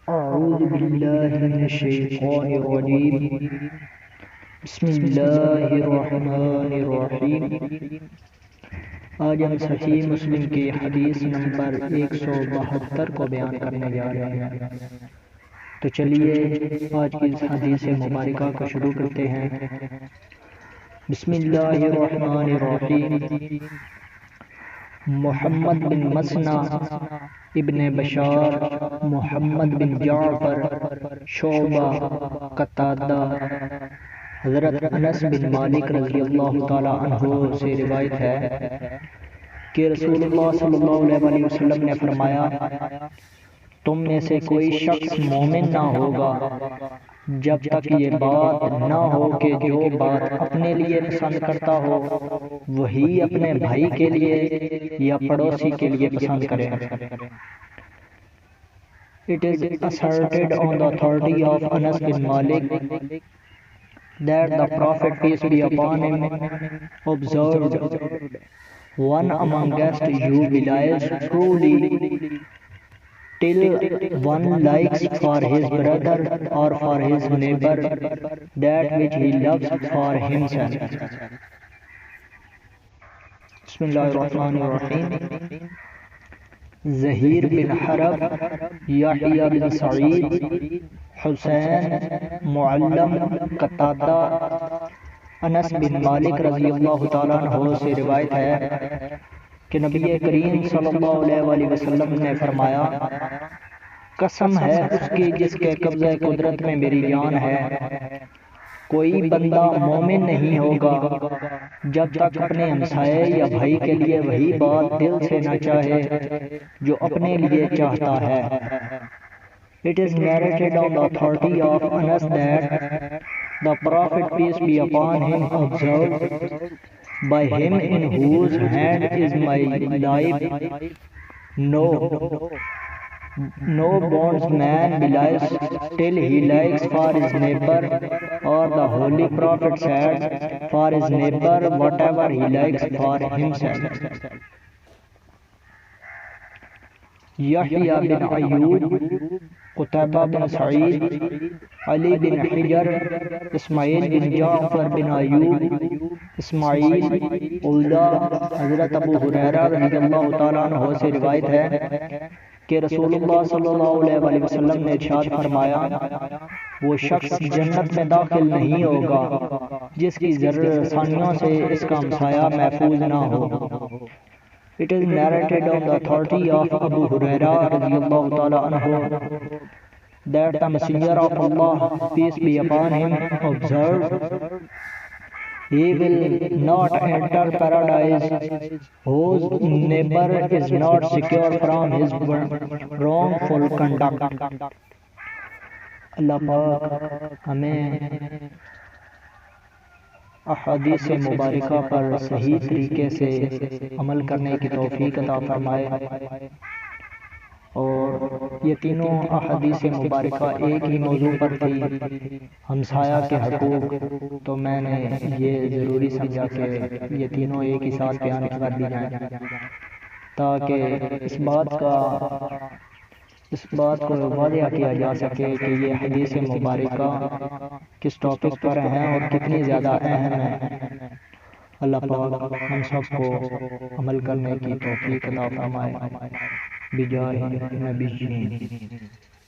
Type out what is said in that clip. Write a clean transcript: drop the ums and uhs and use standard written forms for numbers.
أعوذ بالله من الشيطان الرجيم. بسم اللہ الرحمن الرحیم. آج ہم صحیح مسلم کی حدیث نمبر 172 کو بیان کرنے جا رہے ہیں. تو چلیے آج کی اس حدیث مبارکہ کو شروع کرتے ہیں. بسم اللہ الرحمن الرحیم. محمد بن مسنہ ابن بشار، محمد بن جعفر، شعبہ، قتادہ، حضرت انس بن مالک رضی اللہ تعالی عنہ سے روایت ہے کہ رسول اللہ صلی اللہ علیہ وسلم نے فرمایا، تم میں سے کوئی شخص مومن نہ ہوگا جب تک یہ بات نہ ہو کہ جو بات اپنے لیے پسند کرتا ہو وہی اپنے بھائی کے لیے یا پڑوسی کے لیے پسند کرے. It is asserted on the authority of Anas bin Malik that the Prophet, peace be upon him, observed, "One amongst you belies truly till one likes for his brother or for his neighbor that which he loves for himself." بسم اللہ الرحمن الرحیم. زہیر بن حرب، یحییٰ بن سعید، حسین، معلم، قتادہ، انس بن مالک رضی اللہ تعالیٰ عنہ سے روایت ہے کہ نبی کریم صلی اللہ علیہ وسلم نے فرمایا، قسم ہے اس کی جس کے قبضہ قدرت میں میری جان ہے، کوئی بندہ مومن نہیں ہوگا جب تک اپنے ہمسائے یا بھائی کے لیے وہی بات دل سے نہ چاہے جو اپنے لیے چاہتا ہے. It is narrated on the authority of Anas that the Prophet, peace be upon him, observed, "By him in whose hand is my life, no bondsman belies till he likes for his neighbor," or the Holy Prophet said, "For his neighbor whatever he likes for himself." یحییٰ بن ایوب، قتیبہ بن سعید، علی بن حجر، اسماعیل بن جعفر بن ایوب، اسماعیل اولدا، حضرت ابو ہریرہ رضی اللہ تعالیٰ عنہ سے روایت ہے کہ رسول اللہ صلی اللہ علیہ وسلم نے ارشاد فرمایا، وہ شخص جنت میں داخل نہیں ہوگا جس کی ذرہ رسانیوں سے اس کا ہمسایہ محفوظ نہ ہو. It is narrated on the authority of Abu Hurairah radiyallahu ta'ala anhu that the Messenger of Allah, peace be upon him, observed, "He will not enter paradise whose neighbor is not secure from his wrongful conduct." اللہ پاک ہمیں احادیث مبارکہ پر صحیح طریقے سے عمل کرنے کی توفیق عطا فرمائے. اور یہ تینوں احادیث مبارکہ ایک ہی موضوع پر تھی، ہمسایہ کے حقوق. تو میں نے یہ ضروری سمجھا کہ یہ تینوں ایک ہی ساتھ بیان کر دی جائیں تاکہ اس بات کو واضح کیا جا سکے کہ یہ حدیث مبارکہ کس ٹاپک پر ہیں اور کتنی زیادہ اہم ہیں. اللہ پاک ہم سب کو عمل کرنے کی توفیق عطا فرمائے بجاہ نبی.